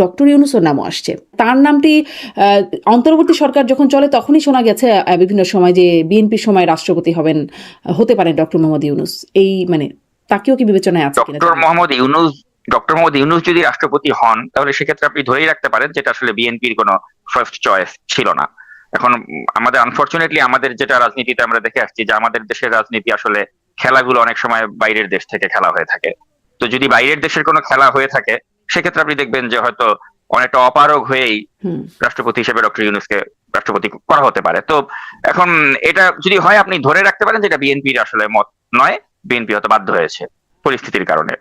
Doctor ইউনূসের নামও আসছে। তার নামটি অন্তর্বর্তী সরকার যখন চলে তখনই শোনা গেছে বিভিন্ন সময় যে বিএনপির সময় রাষ্ট্রপতি হতে পারেন ডক্টর মোহাম্মদ ইউনূস। এই মানে তাকেও কি বিবেচনায় আছে কিনা ডক্টর জানি না। মোহাম্মদ ইউনূস ডক্টর মোহাম্মদ ইউনূস যদি রাষ্ট্রপতি হন তাহলে সেক্ষেত্রে আপনি ধরেই রাখতে পারেন যেটা আসলে বিএনপির কোনো ফার্স্ট চয়েস ছিল না। এখন আমাদের আনফরচুনেটলি আমাদের যেটা রাজনীতিতে আমরা দেখে আসছি যে আমাদের দেশের রাজনীতি আসলে খেলাগুলো অনেক সময় বাইরের দেশ থেকে খেলা হয়ে থাকে। তো যদি বাইরের দেশের কোনো খেলা হয়ে থাকে সেক্ষেত্রে আপনি দেখবেন যে হয়তো অনেকটা অপারগ হয়েই হুম। রাষ্ট্রপতি হিসেবে ডক্টর ইউনূসকে রাষ্ট্রপতি করা হতে পারে। তো এখন এটা যদি হয় আপনি ধরে রাখতে পারেন যেটা বিএনপির আসলে মত নয়, বিএনপি হয়তো বাধ্য হয়েছে পরিস্থিতির কারণে।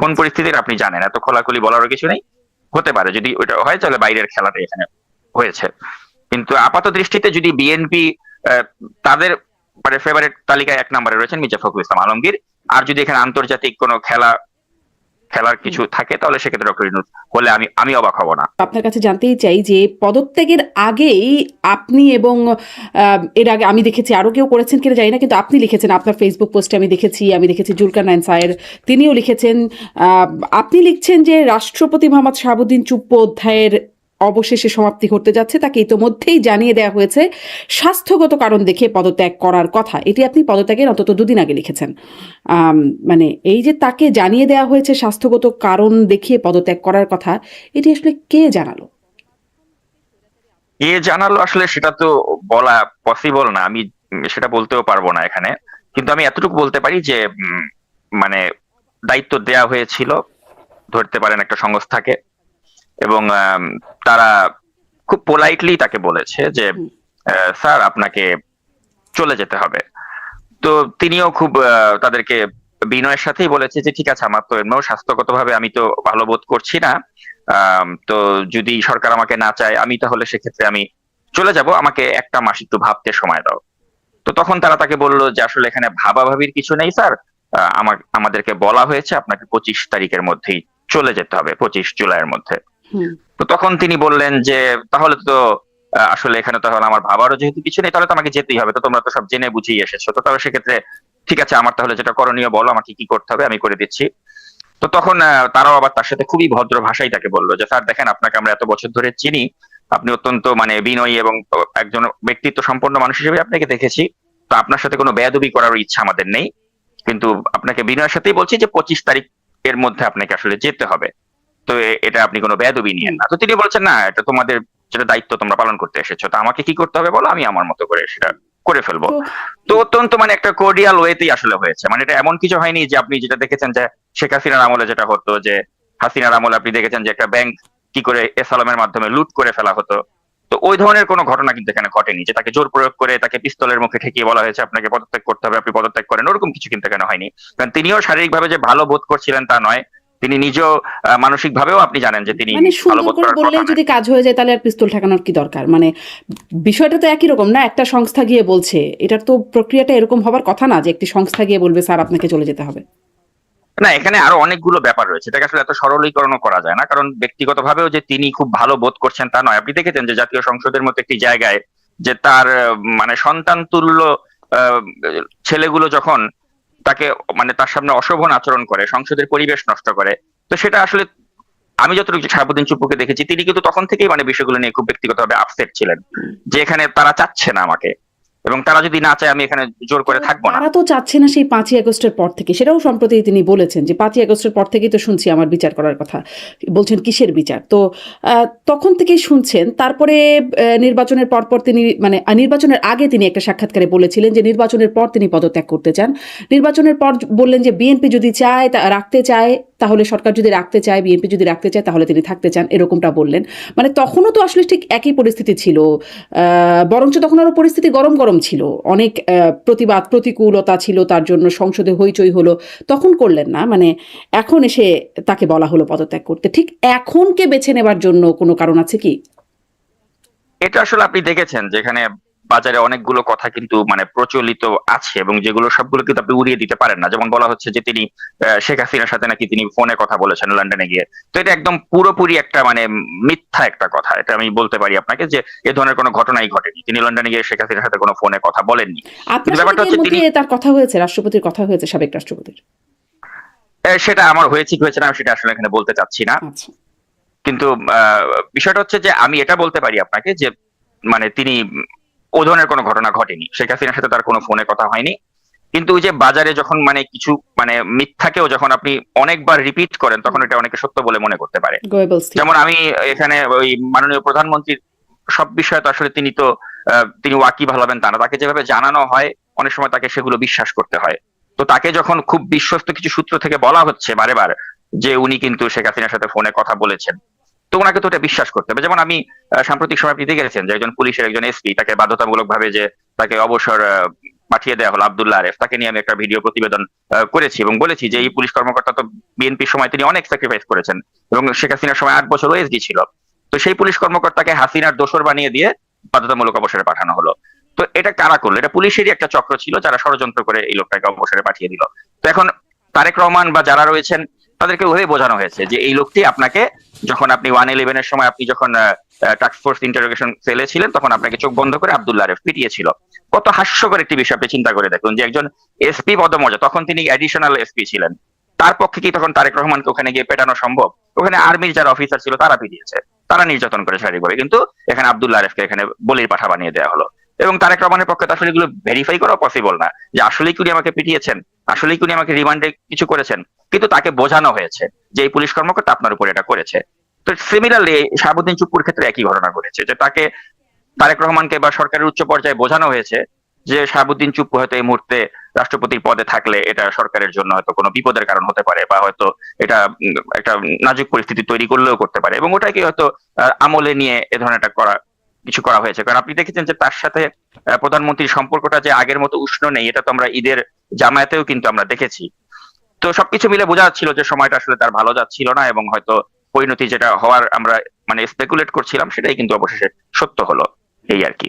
কোন পরিস্থিতির আপনি জানেন, এত খোলাখুলি বলারও কিছু নেই। হতে পারে যদি ওটা হয় তাহলে বাইরের খেলাটা এখানে হয়েছে। কিন্তু আপাত দৃষ্টিতে যদি বিএনপি তাদের মানে ফেভারিট তালিকায় 1 নম্বরে রয়েছেন মির্জা ফখরুল ইসলাম আলমগীর, আর যদি এখানে আন্তর্জাতিক কোনো খেলার কিছু থাকে তাহলে সেক্ষেত্রে ডক্টর ইউনূস হলে আমি অবাক হব না। আপনার কাছে জানতেই চাই যে পদত্যাগের আগেই আপনি এবং এর আগে আমি দেখেছি আরো কেউ করেছেন কিনা জানি না, কিন্তু আপনি লিখেছেন আপনার ফেসবুক পোস্টে, আমি দেখেছি জুলকারনাইন স্যার তিনিও লিখেছেন। আহ, আপনি লিখছেন যে রাষ্ট্রপতি মোহাম্মদ শাহাবুদ্দিন চুপ্পু অধ্যায়ের অবশেষে সমাপ্তি ঘটতে যাচ্ছে, তাকে ইতোমধ্যেই জানিয়ে দেওয়া হয়েছে স্বাস্থ্যগত কারণ দেখে পদত্যাগ করার কথা। এটি আপনি পদত্যাগের অন্তত 2 দিন আগে লিখেছেন। মানে এই যে তাকে জানিয়ে দেওয়া হয়েছে স্বাস্থ্যগত কারণ দেখিয়ে পদত্যাগ করার কথা, এটি আসলে কে জানালো? কে জানালো আসলে সেটা তো বলা পসিবল না, আমি সেটা বলতেও পারবো না এখানে। কিন্তু আমি এতটুকু বলতে পারি যে মানে দায়িত্ব দেয়া হয়েছিল ধরতে পারেন একটা সংস্থাকে, এবং তারা খুব পোলাইটলি তাকে বলেছে যে হুম। স্যার আপনাকে চলে যেতে হবে। তো তিনিও খুব তাদেরকে বিনয়ের সাথেই বলেছে যে ঠিক আছে, আমার তো এমনিও স্বাস্থ্যগতভাবে আমি তো ভালো বোধ করছি না। তো যদি সরকার আমাকে না চায় আমি তাহলে সেক্ষেত্রে আমি চলে যাব, আমাকে 1 মাস একটু ভাবতে সময় দাও। তো তখন তারা তাকে বললো যে আসলে এখানে ভাবাভাবির কিছু নেই স্যার, আমাদেরকে বলা হয়েছে আপনাকে 25 তারিখের মধ্যেই চলে যেতে হবে, 25 জুলাইয়ের মধ্যে। হুম। তো তখন তিনি বললেন যে তাহলে তো আসলে এখানে তাহলে আমার ভাবারও যেহেতু কিছু নেই তাহলে তো আমাকে যেতেই হবে, তো তোমরা তো সব জেনে বুঝেই এসেছো, তো তাহলে সেক্ষেত্রে ঠিক আছে, আমার তাহলে যেটা করণীয় বলো, আমাকে কি করতে হবে আমি করে দিচ্ছি। তো তখন তারাও আবার তার সাথে খুবই ভদ্র ভাষায় তাকে বললো যে স্যার দেখেন, আপনাকে আমরা এত বছর ধরে চিনি, আপনি অত্যন্ত মানে বিনয়ী এবং একজন ব্যক্তিত্ব সম্পন্ন মানুষ হিসেবে আপনাকে দেখেছি। তো আপনার সাথে কোনো বেয়াদবি করার ইচ্ছা আমাদের নেই, কিন্তু আপনাকে বিনয়ের সাথেই বলছি যে 25 তারিখ এর মধ্যে আপনাকে আসলে যেতে হবে। তো এটা আপনি কোনো বেয়াদবি নিয়েন হুম। না। তো তিনি বলছেন না, এটা তোমাদের যেটা দায়িত্ব তোমরা পালন করতে এসেছো, তো আমাকে কি করতে হবে বলো, আমি আমার মতো করে সেটা করে ফেলবো। তো তো অত্যন্ত মানে একটা কোর্ডিয়াল ওয়েতেই আসলে হয়েছে, মানে এটা এমন কিছু হয়নি যে আপনি যেটা দেখেছেন যে শেখ হাসিনার আমলে যেটা হতো, যে হাসিনার আমলে আপনি দেখেছেন যে একটা ব্যাংক কি করে এসালামের মাধ্যমে লুট করে ফেলা হতো। তো ওই ধরনের কোনো ঘটনা কিন্তু এখানে ঘটেনি যে তাকে জোর প্রয়োগ করে তাকে পিস্তলের মুখে ঠেকিয়ে বলা হয়েছে আপনাকে পদত্যাগ করতে হবে, আপনি পদত্যাগ করেন, ওরকম কিছু কিন্তু এখানে হয়নি। কারণ তিনিও শারীরিকভাবে যে ভালো বোধ করছিলেন তা নয়, তিনি নিজেও মানসিক ভাবেও আপনি জানেন যে তিনি মানে ভালো সুন্দর বোধ করে করার কথা বললেই নয়। যদি কাজ হয়ে যায় তাহলে আর পিস্তল ঠেকানোর কি দরকার? মানে বিষয়টা তো একই রকম না, একটা সংস্থা গিয়ে বলছে, এটার তো প্রক্রিয়াটা এরকম হবার কথা না যে একটি সংস্থা গিয়ে বলবে স্যার আপনাকে চলে যেতে হবে। না, এখানে আরো অনেকগুলো ব্যাপার রয়েছে, এটাকে আসলে এত সরলীকরণও করা যায় না। কারণ ব্যক্তিগতভাবেও যে তিনি খুব ভালো বোধ করছেন তা নয়। আপনি দেখেছেন যে জাতীয় সংসদের মতো একটি জায়গায় যে তার মানে সন্তান তুল্য আহ, ছেলেগুলো যখন তাকে মানে তার সামনে অশোভন আচরণ করে, সংসদের পরিবেশ নষ্ট করে, তো সেটা আসলে আমি যতটুকু শাহাবুদ্দিন চুপ্পুকে দেখেছি তিনি কিন্তু তখন থেকেই মানে বিষয়গুলো নিয়ে খুব ব্যক্তিগতভাবে আপসেট ছিলেন, যে এখানে তারা চাচ্ছে না আমাকে, এবং তারা যদি না চায় আমি এখানে জোর তো করে থাকবো না। তারা তো চাচ্ছে না সেই 5ই আগস্টের পর থেকে, সেটাও সম্প্রতি তিনি বলেছেন যে 5ই আগস্টের পর থেকেই তো শুনছি আমার বিচার করার কথা। বলছেন কিসের বিচার? তো তখন থেকেই শুনছেন। তারপরে নির্বাচনের পরপর তিনি মানে নির্বাচনের আগে তিনি একটা সাক্ষাৎকারে বলেছিলেন যে নির্বাচনের পর তিনি পদত্যাগ করতে চান। নির্বাচনের পর বললেন যে বিএনপি যদি চায় রাখতে চায়, তাহলে সরকার যদি রাখতে চায়, বিএনপি যদি রাখতে চায় তাহলে তিনি থাকতে চান, এরকমটা বললেন। মানে তখনও তো আসলে ঠিক একই পরিস্থিতি ছিল, বরঞ্চ তখন আরো পরিস্থিতি গরম গরম ছিল, অনেক প্রতিবাদ প্রতিকূলতা ছিল, তার জন্য সংসদে হইচই হলো। তখন করলেন না, মানে এখন এসে তাকে বলা হলো পদত্যাগ করতে, ঠিক এখনকে বেছে নেবার জন্য কোনো কারণ আছে কি? এটা আসলে আপনি দেখেছেন যেখানে বাজারে অনেকগুলো কথা কিন্তু মানে প্রচলিত আছে, এবং যেগুলো সবগুলো কিন্তু আপনি উড়িয়ে দিতে পারেন না। যেমন বলা হচ্ছে যে তিনি শেখ হাসিনার সাথে নাকি তিনি ফোনে কথা বলেছেন লন্ডনে গিয়ে। তো এটা একদম পুরোপুরি একটা মানে মিথ্যা একটা কথা, এটা আমি বলতে পারি আপনাকে যে এ ধরনের কোনো ঘটনাই ঘটেনি, তিনি লন্ডনে গিয়ে শেখ হাসিনার সাথে কোনো ফোনে কথা বলেননি। কিন্তু আপনার সাথে ব্যাপারটা কি এর হচ্ছে মধ্যে তিনি তার কথা হয়েছে? রাষ্ট্রপতির কথা হয়েছে, সাবেক রাষ্ট্রপতির? সেটা আমার হয়েছে কি হয়েছে না আমি সেটা আসলে এখানে বলতে চাচ্ছি না। আচ্ছা। কিন্তু বিষয়টা হচ্ছে যে আমি এটা বলতে পারি আপনাকে যে মানে তিনি ও ধরনের কোনো ঘটনা ঘটেনি, শেখ হাসিনার সাথে তার কোনো ফোনে কথা হয়নি। কিন্তু ওই যে বাজারে যখন মানে কিছু মানে মিথ্যাকেও যখন আপনি অনেকবার রিপিট করেন তখন এটা অনেকে সত্য বলে মনে করতে পারে। Goebbels theory. যেমন আমি এখানে ওই মাননীয় প্রধানমন্ত্রীর সব বিষয়ে তো আসলে তিনি তো তিনি ওয়াকিবহাল হবেন তা না, তাকে যেভাবে জানানো হয় অনেক সময় তাকে সেগুলো বিশ্বাস করতে হয়। তো তাকে যখন খুব বিশ্বস্ত কিছু সূত্র থেকে বলা হচ্ছে বারে বার যে উনি কিন্তু শেখ হাসিনার সাথে ফোনে কথা বলেছেন, তো ওনাকে তো এটা বিশ্বাস করতে হবে। যেমন আমি সাম্প্রতিক সময় আপনি দেখেছেন যে একজন পুলিশের একজন এসপি তাকে বাধ্যতামূলক ভাবে যে তাকে অবসর পাঠিয়ে দেওয়া হলো, আব্দুল্লাহ আরেফ, তাকে নিয়ে আমি একটা ভিডিও প্রতিবেদন করেছি এবং বলেছি যে এই পুলিশ কর্মকর্তা তো বিএনপির সময় তিনি অনেক স্যাক্রিফাইস করেছেন এবং শেখ হাসিনার সময় 8 বছর ওএসডি ছিল। তো সেই পুলিশ কর্মকর্তাকে হাসিনার দোসর বানিয়ে দিয়ে বাধ্যতামূলক অবসরে পাঠানো হলো। তো এটা কারা করলো? এটা পুলিশেরই একটা চক্র ছিল যারা ষড়যন্ত্র করে এই লোকটাকে অবসরে পাঠিয়ে দিল। তো এখন তারেক রহমান বা যারা রয়েছেন তাদেরকে ওভাবে বোঝানো হয়েছে যে এই লোকটি আপনাকে, যখন আপনি 111-এর সময় আপনি যখন টাস্কফোর্স ইন্টারোগেশন সেলে ছিলেন তখন আপনাকে চোখ বন্ধ করে আব্দুল্লাহ আরেফ পিটিয়েছিল। কত হাস্যকর একটি বিষয় আপনি চিন্তা করে দেখুন যে একজন এসপি পদমর্যাদা, তখন তিনি অ্যাডিশনাল এসপি ছিলেন, তার পক্ষে কি তখন তারেক রহমানকে ওখানে গিয়ে পেটানো সম্ভব? ওখানে আর্মির যারা অফিসার ছিল তারা পিটিয়েছে, তারা নির্যাতন করে শারীরিকভাবে, কিন্তু এখানে আব্দুল্লাহ আরেফকে এখানে বলির পাঠা বানিয়ে দেওয়া হলো। এবং তারেক রহমানের পক্ষে তো আসলে এগুলো ভেরিফাই করা পসিবল না যে আসলেই কি উনি আমাকে পিটিয়েছেন, আসলেই কি উনি আমাকে রিমান্ডে কিছু করেছেন, কিন্তু তাকে বোঝানো হয়েছে যে এই পুলিশ কর্মকর্তা আপনার উপর এটা করেছে। তো সিমিলারলি শাহাবুদ্দিন চুপ্পুর ক্ষেত্রে একই ঘটনা ঘটেছে যে তাকে, তারেক রহমানকে বা সরকারের উচ্চ পর্যায়ে বোঝানো হয়েছে যে শাহাবুদ্দিন চুপ্পু হয়তো এই মুহূর্তে রাষ্ট্রপতির পদে থাকলে এটা সরকারের জন্য হয়তো কোনো বিপদের কারণ হতে পারে বা হয়তো এটা একটা নাজুক পরিস্থিতি তৈরি করলেও করতে পারে, এবং ওটাকে হয়তো আমলে নিয়ে এ ধরনের একটা কিছু করা হয়েছে। কারণ আপনি দেখেছেন যে তার সাথে প্রধানমন্ত্রীর সম্পর্কটা যে আগের মতো উষ্ণ নেই, এটা তো আমরা ঈদের জামায়াতেও কিন্তু আমরা দেখেছি। তো সবকিছু মিলে বোঝা যাচ্ছিল যে সময়টা আসলে তার ভালো যাচ্ছিল না এবং হয়তো পরিণতি যেটা হওয়ার আমরা মানে স্পেকুলেট করছিলাম সেটাই কিন্তু অবশেষে সত্য হলো, এই আর কি।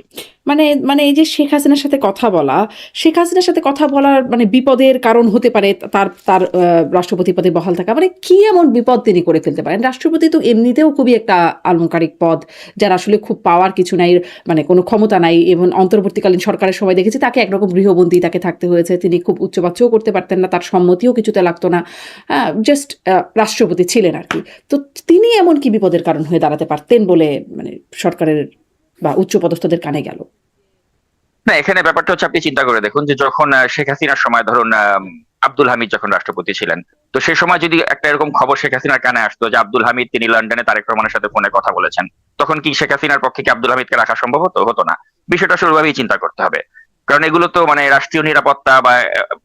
মানে মানে এই যে শেখ হাসিনার সাথে কথা বলা, শেখ হাসিনার সাথে কথা বলার মানে বিপদের কারণ হতে পারে তার তার রাষ্ট্রপতি পদে বহাল থাকা, মানে কি এমন বিপদ তিনি করে ফেলতে পারেন? রাষ্ট্রপতি তো এমনিতেও খুবই একটা আলংকারিক পদ, যার আসলে খুব পাওয়ার কিছু নাই, মানে কোনো ক্ষমতা নাই। এবং অন্তর্বর্তীকালীন সরকারের সময় দেখেছি তাকে একরকম গৃহবন্দী তাকে থাকতে হয়েছে, তিনি খুব উচ্চবাচ্যও করতে পারতেন না, তার সম্মতিও কিছুতে লাগতো না, জাস্ট রাষ্ট্রপতি ছিলেন আর কি। তো তিনি এমন কি বিপদের কারণ হয়ে দাঁড়াতে পারতেন বলে মানে সরকারের বা উচ্চপদস্থদের কানে গেল? না, এখানে ব্যাপারটা হচ্ছে আপনি চিন্তা করে দেখুন যে যখন শেখ হাসিনার সময় ধরুন আব্দুল হামিদ যখন রাষ্ট্রপতি ছিলেন, তো সে সময় যদি একটা এরকম খবর শেখ হাসিনার কানে আসতো যে আব্দুল হামিদ তিনি লন্ডনে তারেক রহমানের সাথে ফোনে কথা বলেছেন, তখন কি শেখ হাসিনার পক্ষে কি আব্দুল হামিদকে রাখা সম্ভব হতো? হতো না। বিষয়টা শুরুভাবেই চিন্তা করতে হবে, কারণ এগুলো তো মানে রাষ্ট্রীয় নিরাপত্তা বা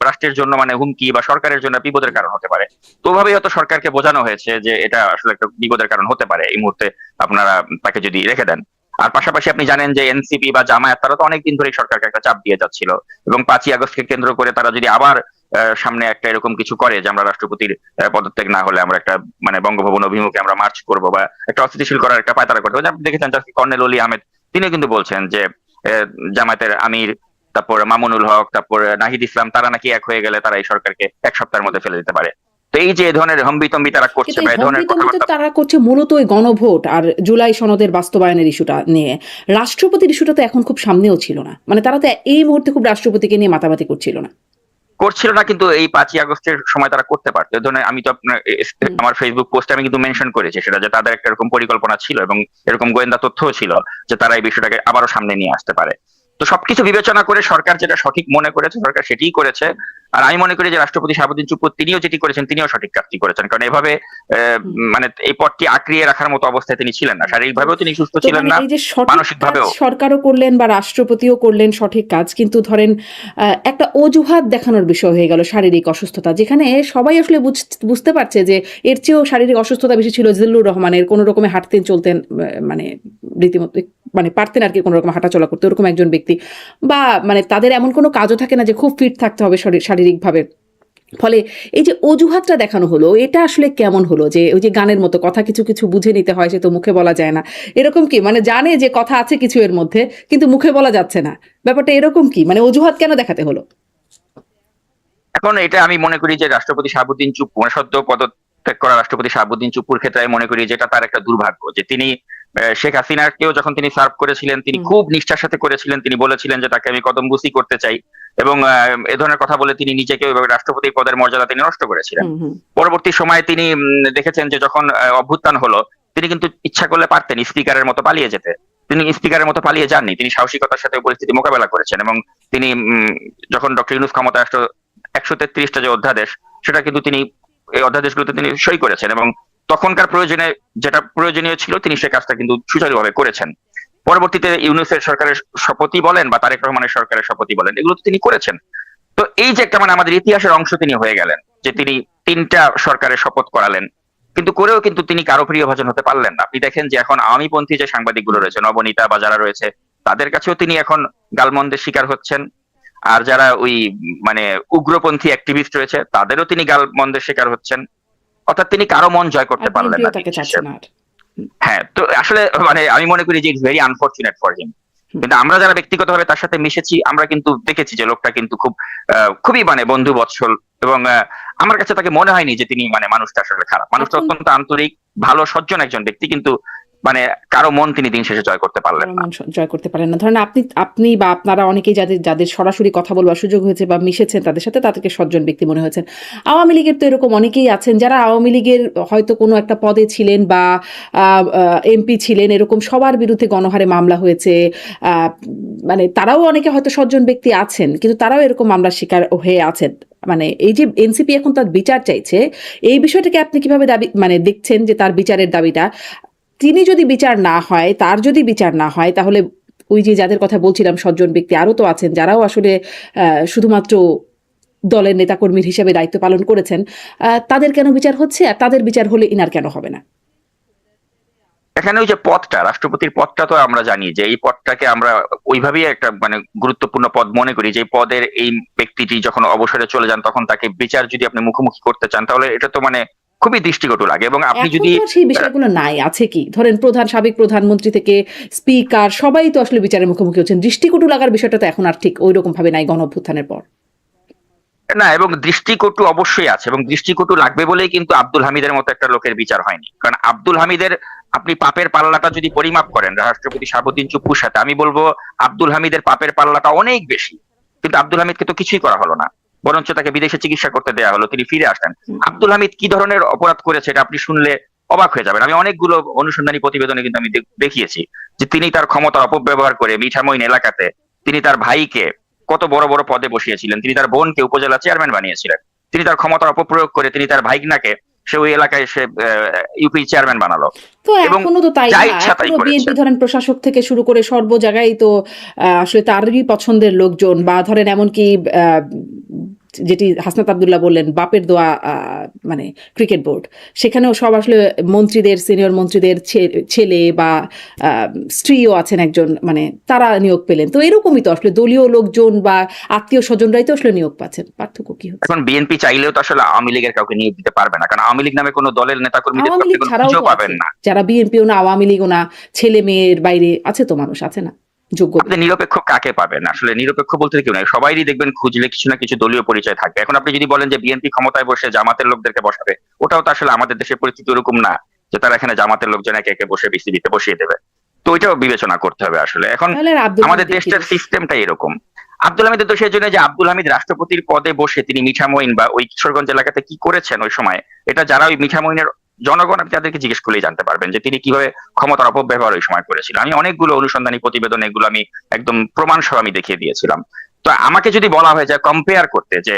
রাষ্ট্রের জন্য মানে হুমকি বা সরকারের জন্য বিপদের কারণ হতে পারে। তো ওভাবেই হয়তো সরকারকে বোঝানো হয়েছে যে এটা আসলে একটা বিপদের কারণ হতে পারে এই মুহূর্তে আপনারা তাকে যদি রেখে দেন। আর পাশাপাশি আপনি জানেন যে এনসিপি বা জামায়াত তারা তো অনেকদিন ধরে সরকারকে একটা চাপ দিয়ে যাচ্ছিল, এবং 5ই আগস্টকে কেন্দ্র করে তারা যদি আবার সামনে একটা এরকম কিছু করে যে আমরা রাষ্ট্রপতির পদত্যাগ না হলে আমরা একটা মানে বঙ্গভবন অভিমুখে আমরা মার্চ করব বা একটা অস্থিতিশীল করার একটা পায়তারা করতে হবে। আপনি দেখেছেন যে কর্নেল অলি আহমেদ তিনিও কিন্তু বলছেন যে জামায়াতের আমির, তারপর মামুনুল হক, তারপর নাহিদ ইসলাম, তারা নাকি এক হয়ে গেলে তারা এই সরকারকে 1 সপ্তাহের মধ্যে ফেলে দিতে পারে। তো এই যে এ ধরনের হম্বিতম্বি তারা করছে কিন্তু বা এই এই ধরনের হম্বিতম্বি তো কথাবার্তা, তারা করছে মূলত ওই গণভোট আর জুলাই সনদের বাস্তবায়নের ইস্যুটা নিয়ে। রাষ্ট্রপতির ইস্যুটা তো এখন খুব সামনেও ছিল না, মানে তারা তো এই মুহূর্তে খুব রাষ্ট্রপতিকে নিয়ে মাতামাতি করছিল না। করছিল না, কিন্তু এই 5ই আগস্টের সময় তারা করতে পারতো। এই ধরনের আমি তো আপনার আমার ফেসবুক পোস্টে আমি কিন্তু মেনশন করেছি সেটা, যে তাদের একটা এরকম পরিকল্পনা ছিল এবং এরকম গোয়েন্দা তথ্যও ছিল যে তারা এই বিষয়টাকে আবারও সামনে নিয়ে আসতে পারে। তো সবকিছু বিবেচনা করে সরকার যেটা সঠিক মনে করেছে সরকার সেটিই করেছে। আর আমি মনে করি যে রাষ্ট্রপতি শাহাবুদ্দিন চুপ্পু তিনিও যেটি করেছেন তিনিও সঠিক কাজটি করেছেন, কারণ এভাবে মানে এই পদটি আঁকড়িয়ে রাখার মতো অবস্থায় তিনি ছিলেন না, শারীরিকভাবেও তিনি সুস্থ তো ছিলেন মানে না, এই যে সঠিক মানসিক কাজ ভাবেও। সরকারও করলেন বা রাষ্ট্রপতিও করলেন সঠিক কাজ, কিন্তু ধরেন একটা অজুহাত দেখানোর বিষয় হয়ে গেল শারীরিক অসুস্থতা, যেখানে সবাই আসলে বুঝতে পারছে যে এর চেয়েও শারীরিক অসুস্থতা বেশি ছিল জিল্লুর রহমানের, কোনো রকমে হাঁটতেন চলতেন, মানে রীতিমতো মানে পারতেন আর কি কোনো রকম হাঁটাচলা করতে, ওরকম একজন ব্যক্তি। বা মানে তাদের এমন কোনো কাজও থাকে না যে খুব ফিট থাকতে হবে শারীরিকভাবে। ফলে এই যে অজুহাতটা দেখানো হলো, এটা আসলে কেমন হলো? যে ওই যে গানের মতো কথা কিছু কিছু বুঝে নিতে হয়, সে তো মুখে বলা যায় না, এরকম কি? মানে জানে যে কথা আছে কিছু এর মধ্যে, কিন্তু মুখে বলা যাচ্ছে না, ব্যাপারটা এরকম কি? মানে অজুহাত কেন দেখাতে হলো? এখন এটা আমি মনে করি যে রাষ্ট্রপতি শাহাবুদ্দিন চুপ্পু মানে সদ্য পদত্যাগ করা রাষ্ট্রপতি শাহাবুদ্দিন চুপ্পুর ক্ষেত্রে আমি মনে করি যেটা তার একটা দুর্ভাগ্য যে তিনি শেখ হাসিনাকেও যখন তিনি সার্ভ করেছিলেন তিনি খুব নিষ্ঠার সাথে করেছিলেন, তিনি বলেছিলেন যে তাকে আমি কদমবুসি করতে চাই, এবং এ ধরনের কথা বলে তিনি নিজেকে রাষ্ট্রপতি পদের মর্যাদা তিনি নষ্ট করেছিলেন। পরবর্তী সময়ে তিনি দেখেছেন যে যখন অভ্যুত্থান হলো তিনি কিন্তু ইচ্ছা করলে পারতেন স্পিকারের মতো পালিয়ে যেতে। তিনি স্পিকারের মতো পালিয়ে যাননি, তিনি সাহসিকতার সাথে পরিস্থিতি মোকাবেলা করেছেন এবং তিনি যখন ডক্টর ইউনূস ক্ষমতায় আসলো 133টা যে অধ্যাদেশ, সেটা কিন্তু তিনি এই অধ্যাদেশগুলোতে তিনি সই করেছেন এবং তখনকার প্রয়োজনে যেটা প্রয়োজনীয় ছিল তিনি সে কাজটা কিন্তু সুচারুভাবে করেছেন। পরবর্তীতে ইউনূসের সরকারের শপথই বলেন বা তারেক রহমানের সরকারের শপথই বলেন, এগুলো তো তিনি করেছেন। তো এই যে একটা আমাদের ইতিহাসের অংশ তিনি হয়ে গেলেন, যে তিনি 3টা সরকারের শপথ করালেন, কিন্তু করেও কিন্তু তিনি কারো প্রিয়ভাজন হতে পারলেন না। আপনি দেখেন যে এখন আওয়ামীপন্থী যে সাংবাদিকগুলো রয়েছে, নবনীতা বা যারা রয়েছে, তাদের কাছেও তিনি এখন গালমন্দের শিকার হচ্ছেন। আর যারা ওই উগ্রপন্থী অ্যাক্টিভিস্ট রয়েছে, তাদেরও তিনি গালমন্দের শিকার হচ্ছেন। অর্থাৎ তিনি কারো মন জয় করতে পারলেন না। হ্যাঁ, তো আসলে আমি মনে করি যে it's very unfortunate for him. কিন্তু আমরা যারা ব্যক্তিগতভাবে তার সাথে মিশেছি, আমরা কিন্তু দেখেছি যে লোকটা কিন্তু খুবই বন্ধু বৎসল, এবং আমার কাছে তাকে মনে হয়নি যে তিনি মানুষটা আসলে খারাপ। মানুষটা অত্যন্ত আন্তরিক, ভালো, সজ্জন একজন ব্যক্তি, কিন্তু কারো মন তিনি দিন শেষে জয় করতে পারলেন না। ধরেন আপনি বা আপনারা অনেকেই যাদের সরাসরি কথা বলবার সুযোগ হয়েছে বা মিশেছেন তাদের সাথে, তাদেরকে সজ্জন ব্যক্তি মনে হয়েছেন। আওয়ামী লীগের তো এরকম অনেকেই আছেন যারা আওয়ামী লীগের হয়তো কোনো একটা পদে ছিলেন বা এমপি ছিলেন, এরকম সবার বিরুদ্ধে গণহারে মামলা হয়েছে। তারাও অনেকে হয়তো সজ্জন ব্যক্তি আছেন, কিন্তু তারাও এরকম মামলার শিকার হয়ে আছেন। এই যে এনসিপি এখন তার বিচার চাইছে, এই বিষয়টাকে আপনি কিভাবে দাবি দেখছেন যে তার বিচারের দাবিটা, তিনি যদি বিচার না হয়, তার যদি বিচার না হয়, তাহলে ওই যে যাদের কথা বলছিলাম সজ্জন ব্যক্তি আরো তো আছেন যারাও আসলে শুধুমাত্র দলের নেতাকর্মীর হিসেবে দায়িত্ব পালন করেছেন, তাদের কেন বিচার হচ্ছে, আর তাদের বিচার হলে ইনার কেন হবে না? এখানে ওই যে পদটা, রাষ্ট্রপতির পদটা, তো আমরা জানি যে এই পদটাকে আমরা ওইভাবেই একটা গুরুত্বপূর্ণ পদ মনে করি, যে পদের এই ব্যক্তিটি যখন অবসরে চলে যান তখন তাকে বিচার যদি আপনি মুখোমুখি করতে চান, তাহলে এটা তো খুবই দৃষ্টিকটু লাগে। এবং আপনি যদি সেই বিষয়গুলো নাই, আছে কি, ধরেন সাবেক প্রধানমন্ত্রী থেকে স্পিকার সবাই তো আসলে বিচারের মুখোমুখি হচ্ছেন, দৃষ্টিকটু লাগার বিষয়টা তো এখন আর ঠিক ওই রকম ভাবে নাই গণঅভ্যুত্থানের পর। না, এবং দৃষ্টিকটু অবশ্যই আছে, এবং দৃষ্টিকটু লাগবে বলেই কিন্তু আব্দুল হামিদের মতো একটা লোকের বিচার হয়নি। কারণ আব্দুল হামিদের আপনি পাপের পাল্লাটা যদি পরিমাপ করেন রাষ্ট্রপতি শাহাবুদ্দিন চুপ্পুর সাথে, আমি বলবো আব্দুল হামিদের পাপের পাল্লাটা অনেক বেশি। কিন্তু আব্দুল হামিদকে তো কিছুই করা হলো না, বরঞ্চ তাকে বিদেশে চিকিৎসা করতে দেওয়া হলো, তিনি ফিরে আসলেন। আব্দুল হামিদ কি ধরনের অপরাধ করেছে এটা আপনি শুনলে অবাক হয়ে যাবেন। আমি অনেকগুলো অনুসন্ধানী প্রতিবেদনে কিন্তু আমি দেখিয়েছি যে তিনি তার ক্ষমতার অপব্যবহার করে মিঠামইন এলাকাতে তিনি তার ভাইকে কত বড় বড় পদে বসিয়েছিলেন, তিনি তার বোনকে উপজেলা চেয়ারম্যান বানিয়েছিলেন, তিনি তার ক্ষমতার অপপ্রয়োগ করে তিনি তার ভাইগনাকে সে ওই এলাকায় সে ইউপি চেয়ারম্যান বানালো। তো এখনো তো তাই, এখনো বিএনপি ধরেন প্রশাসক থেকে শুরু করে সর্ব জায়গায় তো আসলে তারই পছন্দের লোকজন, বা ধরেন এমনকি যেটি হাসনাত আব্দুল্লাহ বললেন বাপের দোয়া ক্রিকেট বোর্ড, সেখানেও সব আসলে মন্ত্রীদের, সিনিয়র মন্ত্রীদের ছেলে বা স্ত্রীও আছেন একজন, তারা নিয়োগ পেলেন। তো এরকমই তো আসলে দলীয় লোকজন বা আত্মীয় স্বজনরাই তো আসলে নিয়োগ পাচ্ছেন। পার্থক্য কি হচ্ছে? এখন বিএনপি চাইলেও তো আসলে আওয়ামী লীগের কাউকে নিয়োগ দিতে পারবে না, কারণ আওয়ামী লীগ নামে কোনো দলের নেতাকর্মীদের খুঁজেও পাবেন না। যারা বিএনপিও না, আওয়ামী লীগও না, ছেলে মেয়ের বাইরে আছে তো মানুষ, আছে না যোগ্য। আপনি নিরপেক্ষ কাকে পাবেন? আসলে নিরপেক্ষ বলতে কেউ নাই, সবাইই দেখবেন খুঁজলে কিছু না কিছু দলীয় পরিচয় থাকবে। এখন আপনি যদি বলেন যে বিএনপি ক্ষমতায় বসে জামাতের লোকদেরকে বসাবে, ওটাও তো আসলে আমাদের দেশের পরিস্থিতি ওরকম না যে তারা এখানে জামাতের লোকজন একে একে বসে বিসিবিতে বসিয়ে দেবে। তো ওইটাও বিবেচনা করতে হবে আসলে। এখন আমাদের দেশটার সিস্টেমটাই এরকম। আব্দুল হামিদের দোষের জন্য যে আব্দুল হামিদ রাষ্ট্রপতির পদে বসে তিনি মিঠামইন বা ওই কিশোরগঞ্জ এলাকাতে কি করেছেন ওই সময়, এটা যারা ওই মিঠামইনের জনগণ, আপনি তাদেরকে জিজ্ঞেস করলেই জানতে পারবেন যে তিনি কিভাবে ক্ষমতার অপব্যবহার ওই সময় করেছিল। আমি অনেকগুলো অনুসন্ধানী প্রতিবেদন, এগুলো আমি একদম প্রমাণ সহ আমি দেখিয়ে দিয়েছিলাম। তো আমাকে যদি বলা হয় যে কম্পেয়ার করতে যে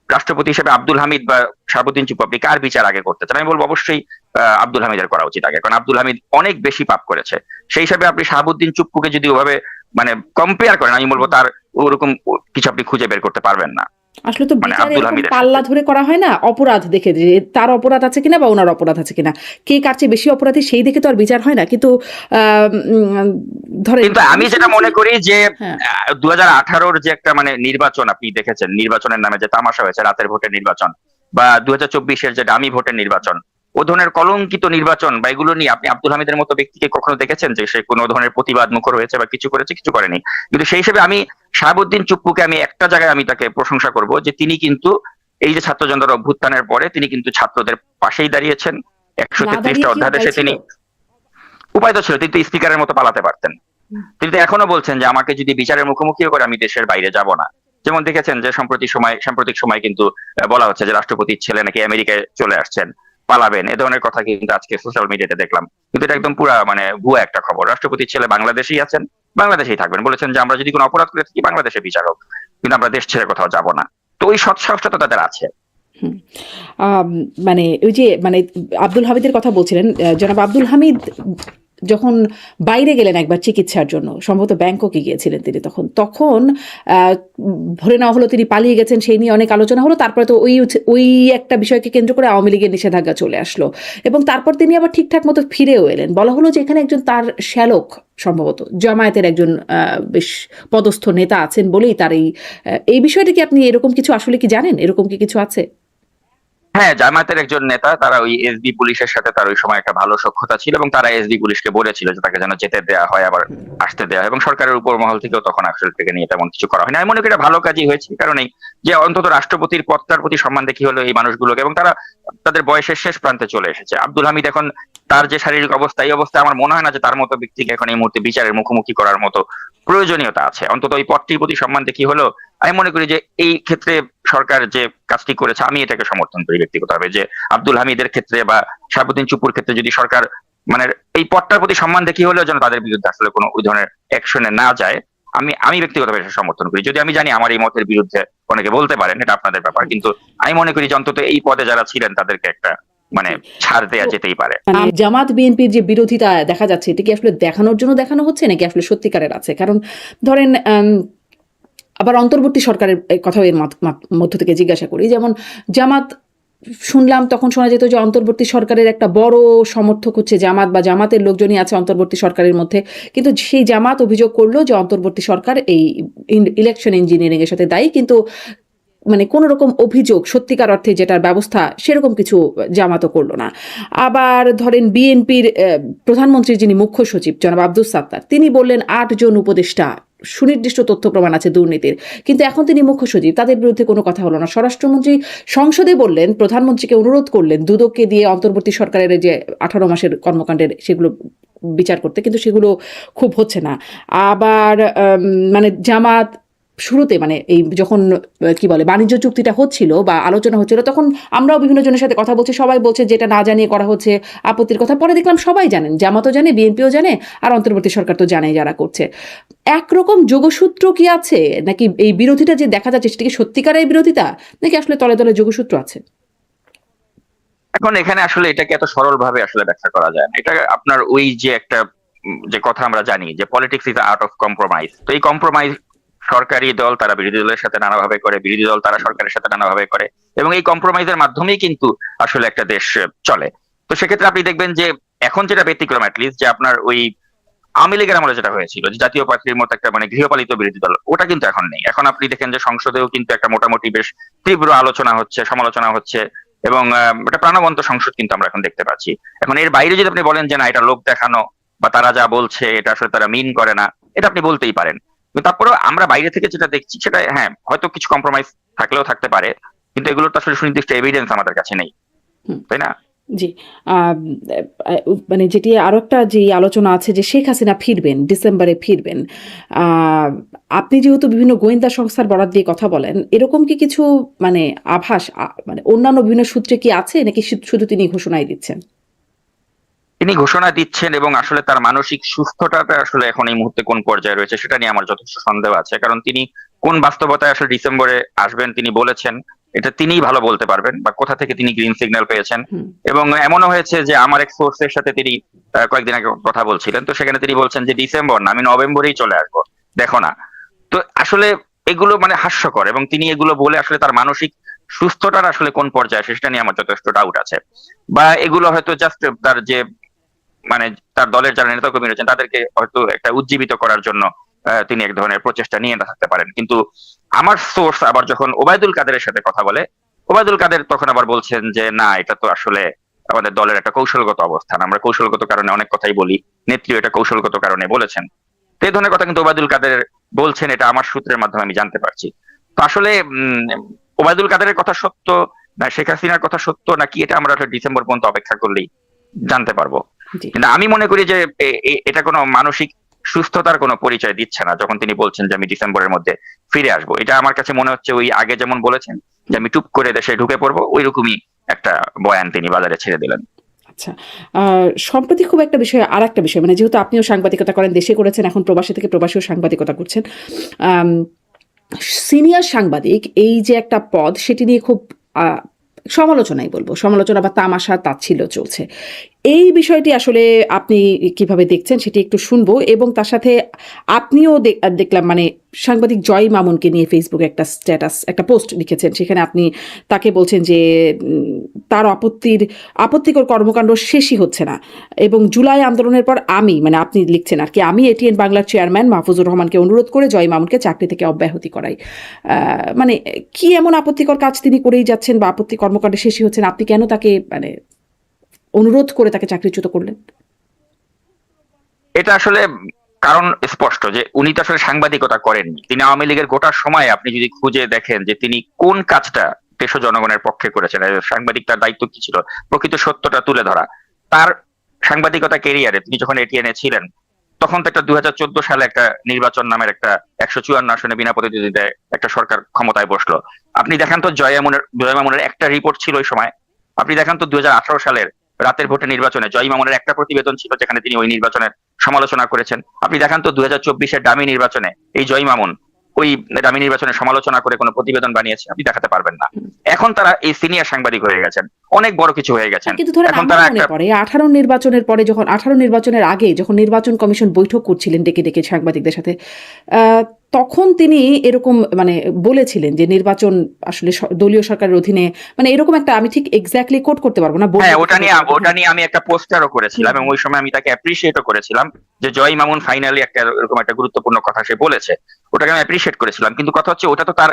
রাষ্ট্রপতি হিসেবে আব্দুল হামিদ বা শাহাবুদ্দিন চুপ্পু আপনি কার বিচার আগে করতে চান, আমি বলবো অবশ্যই আব্দুল হামিদের করা উচিত আগে, কারণ আব্দুল হামিদ অনেক বেশি পাপ করেছে। সেই হিসাবে আপনি শাহাবুদ্দিন চুপ্পুকে যদি ওভাবে কম্পেয়ার করেন, আমি বলবো তার ওরকম কিছু আপনি খুঁজে বের করতে পারবেন না। আসলে তো পাল্লা ধরে করা হয় না, অপরাধ দেখে যে তার অপরাধ আছে কিনা বা ওনার অপরাধ আছে কিনা, কে কার চেয়ে বেশি অপরাধী সেই দেখে তো আর বিচার হয় না। কিন্তু কিন্তু আমি যেটা মনে করি যে 2018-র যে একটা নির্বাচন আপনি দেখেছেন, নির্বাচনের নামে যে তামাশা হয়েছে, রাতের ভোটের নির্বাচন, বা 2024-এর যে ডামি ভোটের নির্বাচন, ও ধরনের কলঙ্কিত নির্বাচন বা এগুলো নিয়ে আপনি আব্দুল হামিদের মতো ব্যক্তিকে কখনো দেখেছেন যে সে কোনো ধরনের প্রতিবাদ মুখর হয়েছে বা কিছু করেছে? কিছু করেনি। কিন্তু সেই হিসেবে আমি শাহাবুদ্দিন চুপ্পুকে আমি একটা জায়গায় আমি তাকে প্রশংসা করব, যে তিনি কিন্তু এই যে ছাত্র জনতার অভ্যুত্থানের পরে তিনি কিন্তু ছাত্রদের পাশেই দাঁড়িয়েছেন। 133টা অধ্যাদেশে তিনি উপায় তো ছিল, তিনি তো স্পিকারের মতো পালাতে পারতেন। তিনি তো এখনো বলছেন যে আমাকে যদি বিচারের মুখোমুখি করে আমি দেশের বাইরে যাব না। যেমন দেখেছেন যে সাম্প্রতিক সময় কিন্তু বলা হচ্ছে যে রাষ্ট্রপতির ছেলে নাকি আমেরিকায় চলে আসছেন। পালাবেন, এ ধরনের কথা কিন্তু আজকে সোশ্যাল মিডিয়াতে দেখলাম। কিন্তু এটা একদম পুরা মানে ভুয়া একটা খবর। রাষ্ট্রপতির ছেলে বাংলাদেশেই আছেন, বাংলাদেশেই থাকবেন, বলেছেন যে আমরা যদি কোনো অপরাধ করে থাকি বাংলাদেশে বিচার হোক, কিন্তু আমরা দেশ ছেড়ে কোথাও যাব না। তো ওই সৎসাহসটা তো তাদের আছে। হুম। আম, মানে ওই যে মানে আব্দুল হামিদের কথা বলছিলেন, জনাব আব্দুল হামিদ যখন বাইরে গেলেন একবার চিকিৎসার জন্য, সম্ভবত ব্যাংককে গিয়েছিলেন তিনি, তখন তখন ধরে নেওয়া হলো তিনি পালিয়ে গেছেন, সেই নিয়ে অনেক আলোচনা হলো। তারপরে তো ওই একটা বিষয়কে কেন্দ্র করে আওয়ামী লীগের নিষেধাজ্ঞা চলে আসলো, এবং তারপর তিনি আবার ঠিকঠাক মতো ফিরেও এলেন। বলা হলো যে এখানে একজন তার শ্যালক, সম্ভবত জামায়াতের একজন বেশ পদস্থ নেতা আছেন বলেই তার এই বিষয়টা কি আপনি এরকম কিছু আসলে কি জানেন, এরকম কি কিছু আছে? হ্যাঁ, জামায়াতের একজন নেতা, তারা ওই এসবি পুলিশের সাথে তার ওই সময় একটা ভালো সখ্যতা ছিল, এবং তারা এসবি পুলিশকে বলেছিল যে তাকে যেন যেতে দেওয়া হয়, আবার আসতে দেওয়া হয়, এবং সরকারের উপর মহল থেকেও তখন আসলে থেকে নিয়ে তেমন কিছু করা হয়নি। আমি মনে করি এটা ভালো কাজই হয়েছে, কারণ এই যে অন্তত রাষ্ট্রপতির পদটার প্রতি সম্মান দেখি হলো এই মানুষগুলোকে, এবং তারা তাদের বয়সের শেষ প্রান্তে চলে এসেছে। আব্দুল হামিদ এখন তার যে শারীরিক অবস্থা, এই অবস্থায় আমার মনে হয় না যে তার মতো ব্যক্তিকে এখন এই মুহূর্তে বিচারের মুখোমুখি করার মতো প্রয়োজনীয়তা আছে। অন্তত এই পদটির প্রতি সম্মান দেখি হলো আমি মনে করি যে এই ক্ষেত্রে সরকার যে কাজটি করেছে আমি এটাকে সমর্থন করি ব্যক্তিগতভাবে, যে আব্দুল হামিদের ক্ষেত্রে বা শাহাবুদ্দিন চুপুর ক্ষেত্রে যদি সরকার মানে এই পদটার প্রতি সম্মান দেখিয়ে হলেও যেন তাদের বিরুদ্ধে আসলে কোনো ওই ধরনের অ্যাকশনে না যায়, আমি ব্যক্তিগতভাবে এটা সমর্থন করি। যদি আমি জানি আমার এই মতের বিরুদ্ধে অনেকে বলতে পারেন, এটা আপনাদের ব্যাপার, কিন্তু আমি মনে করি যে অন্তত এই পদে যারা ছিলেন তাদেরকে একটা মানে ছাড় দেয়া যেতেই পারে। মানে জামাত বিএনপির যে বিরোধিতা দেখা যাচ্ছে, এটা কি আসলে দেখানোর জন্য দেখানো হচ্ছে নাকি আসলে সত্যিকারের আছে? কারণ ধরেন আবার অন্তর্বর্তী সরকারের কথাও এর মধ্য থেকে জিজ্ঞাসা করি, যেমন জামাত, শুনলাম তখন শোনা যেত যে অন্তর্বর্তী সরকারের একটা বড় সমর্থক হচ্ছে জামাত, বা জামাতের লোকজনই আছে অন্তর্বর্তী সরকারের মধ্যে। কিন্তু সেই জামাত অভিযোগ করলো যে অন্তর্বর্তী সরকার এই ইলেকশন ইঞ্জিনিয়ারিং এর সাথে দায়ী, কিন্তু মানে কোন রকম অভিযোগ সত্যিকার অর্থে যেটার ব্যবস্থা সেরকম কিছু জামাতও করলো না। আবার ধরেন বিএনপির প্রধানমন্ত্রীর যিনি মুখ্য সচিব জনাব আব্দুল সাত্তার, তিনি বললেন 8 জন উপদেষ্টা, সুনির্দিষ্ট তথ্য প্রমাণ আছে দুর্নীতির, কিন্তু এখন তিনি মুখ্য সচিব, তাদের বিরুদ্ধে কোনো কথা হলো না। স্বরাষ্ট্রমন্ত্রী সংসদে বললেন, প্রধানমন্ত্রীকে অনুরোধ করলেন দুদককে দিয়ে অন্তর্বর্তী সরকারের যে 18 মাসের কর্মকাণ্ডের সেগুলো বিচার করতে, কিন্তু সেগুলো খুব হচ্ছে না। আবার মানে জামাত শুরুতে মানে এই যখন কি বলে বাণিজ্য চুক্তিটা হচ্ছিল বা আলোচনা হচ্ছিল, তখন আমরাও বিভিন্ন জনের সাথে কথা বলছি, সবাই বলছে যেটা না জানিয়ে করা হচ্ছে, আপত্তির কথা। পরে দেখলাম সবাই জানেন, জামাতও জানে, বিএনপিও জানে, আর অন্তর্বর্তী সরকার তো জানে যারা করছে। একরকম যোগসূত্র কি আছে, নাকি এই বিরোধিতা যে দেখা যাচ্ছে সেটা কি সত্যিকারের বিরোধিতা, নাকি আসলে তলে তলে যোগসূত্র আছে? এখন এখানে আসলে এটাকে এত সরল ভাবে আসলে ব্যাখ্যা করা যায় না। এটা আপনার ওই যে একটা যে কথা আমরা জানি যে politics is art of compromise. তো এই কম্প্রোমাইজ সরকারি দল তারা বিরোধী দলের সাথে নানাভাবে করে, বিরোধী দল তারা সরকারের সাথে নানাভাবে করে, এবং এই কম্প্রোমাইজের মাধ্যমেই কিন্তু আসলে একটা দেশ চলে। তো সেক্ষেত্রে আপনি দেখবেন যে এখন যেটা ব্যতিক্রম অ্যাটলিস্ট, যে আপনার ওই আওয়ামী লীগের আমলে যেটা হয়েছিল যে জাতীয় পার্টির মতো একটা মানে গৃহপালিত বিরোধী দল, ওটা কিন্তু এখন নেই। এখন আপনি দেখেন যে সংসদেও কিন্তু একটা মোটামুটি বেশ তীব্র আলোচনা হচ্ছে, সমালোচনা হচ্ছে, এবং একটা প্রাণবন্ত সংসদ কিন্তু আমরা এখন দেখতে পাচ্ছি। এখন এর বাইরে যদি আপনি বলেন যে না এটা লোক দেখানো বা তারা যা বলছে এটা আসলে তারা মিন করে না, এটা আপনি বলতেই পারেন। কিন্তু তারপরেও আমরা বাইরে থেকে যেটা দেখছি সেটা হ্যাঁ হয়তো কিছু কম্প্রোমাইজ থাকলেও থাকতে পারে, কিন্তু এগুলোর তো আসলে সুনির্দিষ্ট এভিডেন্স আমাদের কাছে নেই, হুম। তাই না? জি। আম, মানে যেটি আরো একটা যে আলোচনা আছে যে শেখ হাসিনা ফিরবেন, ডিসেম্বরে ফিরবেন। আহ, আপনি যেহেতু বিভিন্ন গোয়েন্দা সংস্থার বরাত দিয়ে কথা বলেন, এরকম কি কিছু মানে আভাস মানে অন্যান্য বিভিন্ন সূত্রে কি আছে, নাকি শুধু তিনি ঘোষণাই দিচ্ছেন? তিনি ঘোষণা দিচ্ছেন, এবং আসলে তার মানসিক সুস্থতাটা আসলে এখন এই মুহূর্তে কোন পর্যায়ে রয়েছে সেটা নিয়ে আমার যথেষ্ট সন্দেহ আছে। কারণ তিনি কোন বাস্তবতায় আসলে ডিসেম্বরে আসবেন তিনি বলেছেন, এটা তিনিই ভালো বলতে পারবেন, বা কোথা থেকে তিনি গ্রিন সিগন্যাল পেয়েছেন। হুম। এবং এমনও হয়েছে যে আমার এক সোর্সের সাথে তিনি কয়েকদিন আগে কথা বলছিলেন, তো সেখানে তিনি বলছেন যে ডিসেম্বর না, আমি নভেম্বরেই চলে আসবো, দেখো না। তো আসলে এগুলো মানে হাস্যকর, এবং তিনি এগুলো বলে আসলে তার মানসিক সুস্থতার আসলে কোন পর্যায়ে আসে সেটা নিয়ে আমার যথেষ্ট ডাউট আছে। বা এগুলো হয়তো জাস্ট তার যে মানে তার দলের যারা নেতা কর্মী রয়েছেন তাদেরকে হয়তো একটা উজ্জীবিত করার জন্য তিনি এক ধরনের প্রচেষ্টা নিয়ে থাকতে পারেন। কিন্তু আমার সোর্স আবার যখন ওবায়দুল কাদেরের সাথে কথা বলে, ওবায়দুল কাদের তখন আবার বলছেন যে না, এটা তো আসলে আমাদের দলের একটা কৌশলগত অবস্থান, আমরা কৌশলগত কারণে অনেক কথাই বলি, নেত্রী এটা কৌশলগত কারণে বলেছেন। তো এই ধরনের কথা কিন্তু ওবায়দুল কাদের বলছেন, এটা আমার সূত্রের মাধ্যমে আমি জানতে পারছি। তো আসলে ওবায়দুল কাদেরের কথা সত্য না শেখ হাসিনার কথা সত্য নাকি, এটা আমরা ডিসেম্বর পর্যন্ত অপেক্ষা করলেই জানতে পারবো। জি। কিন্তু আমি মনে করি যে এটা কোনো মানসিক সুস্থতার কোনো পরিচয় দিচ্ছে না যখন তিনি বলছেন যে আমি ডিসেম্বরের মধ্যে ফিরে আসবো। এটা আমার কাছে মনে হচ্ছে ওই আগে যেমন বলেছেন যে আমি টুপ করে দেশে ঢুকে পড়বো, ওইরকমই একটা বয়ান তিনি বাজারে ছেড়ে দিলেন। আচ্ছা, সম্প্রতি খুব একটা বিষয়, আর একটা বিষয়, মানে যেহেতু আপনিও সাংবাদিকতা করেন, দেশে করেছেন, এখন প্রবাসী থেকে প্রবাসীও সাংবাদিকতা করছেন, সিনিয়র সাংবাদিক এই যে একটা পদ, সেটি নিয়ে খুব সমালোচনাই বলবো, সমালোচনা বা তামাশা তাচ্ছিল্য চলছে। এই বিষয়টি আসলে আপনি কিভাবে দেখছেন সেটি একটু শুনবো, এবং তার সাথে আপনিও দেখলাম মানে সাংবাদিক জয় মামুনকে নিয়ে ফেসবুকে একটা স্ট্যাটাস, একটা পোস্ট লিখেছেন, সেখানে আপনি তাকে বলছেন যে তার আপত্তিকর কর্মকাণ্ড শেষই হচ্ছে না, এবং জুলাই আন্দোলনের পর মানে আপনি লিখছেন আর কি, আমি এটিএন বাংলার চেয়ারম্যান মাহফুজুর রহমানকে অনুরোধ করে জয় মামুনকে চাকরি থেকে অব্যাহতি করাই। মানে কি এমন আপত্তিকর কাজ তিনি করেই যাচ্ছেন বা আপত্তি কর্মকাণ্ডে শেষই হচ্ছেন, আপনি কেন তাকে মানে অনুরোধ করে তাকে চাকরিচ্যুত করলেন? এটা আসলে কারণ স্পষ্ট যে উনি তো আসলে সাংবাদিকতা করেননি। তিনি আওয়ামী লীগের গোটা সময় আপনি যদি খুঁজে দেখেন যে তিনি কোন কাজটা দেশ ও জনগণের পক্ষে করেছেন, সাংবাদিক তার দায়িত্ব কি ছিল, প্রকৃত সত্যটা তুলে ধরা। তার সাংবাদিকতা কেরিয়ারে তিনি যখন এটিএনএ ছিলেন, তখন তো একটা 2014 সালে একটা নির্বাচন নামের একটা 154 আসনে বিনা প্রতিদ্বন্দ্বিতায় একটা সরকার ক্ষমতায় বসলো। আপনি দেখান তো জয় মামুনের একটা রিপোর্ট ছিল ওই সময়। আপনি দেখান তো 2018 সালের রাতের ভোটে নির্বাচনে জয় মামুনের একটা প্রতিবেদন ছিল যেখানে তিনি ওই নির্বাচনের সমালোচনা করেছেন। আপনি দেখান তো 2024-এর ডামি নির্বাচনে এই জয় মামুন ওই ডামি নির্বাচনের সমালোচনা করে কোনো প্রতিবেদন বানিয়েছে, আপনি দেখাতে পারবেন না। এখন তারা এই সিনিয়র সাংবাদিক হয়ে গেছেন, অনেক বড় কিছু হয়ে গেছেন। কিন্তু ধরেন এখন আমার তারা মনে একটা পড়ে 18 নির্বাচনের পরে, যখন 18 নির্বাচনের আগে যখন নির্বাচন কমিশন বৈঠক করছিলেন ডেকে ডেকে সাংবাদিকদের সাথে, তখন তিনি এরকম মানে বলেছিলেন যে নির্বাচন আসলে দলীয় সরকারের অধীনে, মানে এরকম একটা, আমি ঠিক এক্স্যাক্টলি কোট করতে পারবো না, হ্যাঁ, ওটা নিয়ে আমি একটা পোস্টারও করেছিলাম এবং ওই সময় আমি তাকে অ্যাপ্রিসিয়েটও করেছিলাম যে জয় মামুন ফাইনালি একটা এরকম একটা গুরুত্বপূর্ণ কথা সে বলেছে। ওটাকে আমি অ্যাপ্রিসিয়েট করেছিলাম, কিন্তু কথা হচ্ছে ওটা তো তার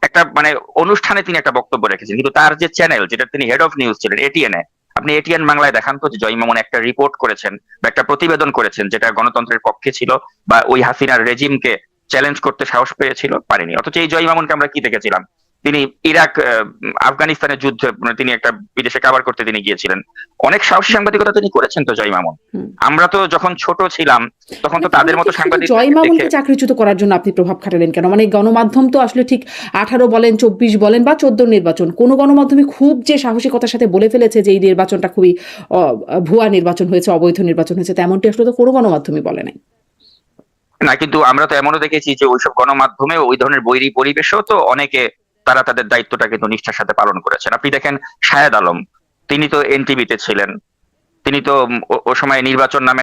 একটা মানে অনুষ্ঠানে তিনি একটা বক্তব্য রেখেছেন, কিন্তু তার যে চ্যানেল, যেটা তিনি হেড অফ নিউজ ছিলেন এটিএনএ, আপনি এটিএন বাংলায় দেখান তো যে জয় মামুন একটা রিপোর্ট করেছেন বা একটা প্রতিবেদন করেছেন যেটা গণতন্ত্রের পক্ষে ছিল বা ওই হাসিনার রেজিমকে চ্যালেঞ্জ করতে সাহস পেয়েছিল, পারেনি। অথচ এই জয় মামুনকে আমরা কি দেখেছিলাম, তিনি ইরাক আফগানিস্তানের যুদ্ধে তিনি একটা বিদেশে কাভার করতে তিনি গিয়েছিলেন। অনেক সাহসী সাংবাদিকতা তিনি করেছেন তো জয় মামুন। আমরা তো যখন ছোট ছিলাম তখন তো তাদের মতো সাংবাদিক জয় দেখে মামুনকে চাকরিচ্যুত করার জন্য আপনি প্রভাব খাটালেন কেন? মানে গণমাধ্যম তো আসলে ঠিক 18 বলেন, 24 বলেন বা 14 নির্বাচন, কোন গণমাধ্যমে খুব যে সাহসিকতার সাথে বলে ফেলেছে যে এই নির্বাচনটা খুবই ভুয়া নির্বাচন হয়েছে, অবৈধ নির্বাচন হয়েছে, তেমনটি আসলে তো কোনো গণমাধ্যমই বলে নাই। না, কিন্তু আমরা তো এমনও দেখেছি যে ওইসব গণমাধ্যমে ওই ধরনের বৈরী পরিবেশেও তো অনেকে তারা তাদের দায়িত্বটা কিন্তু নিষ্ঠার সাথে পালন করেছেন। আপনি দেখেন শাহেদ আলম, তিনি তো এনটিভিতে ছিলেন, তিনি তো ও সময় নির্বাচন নামে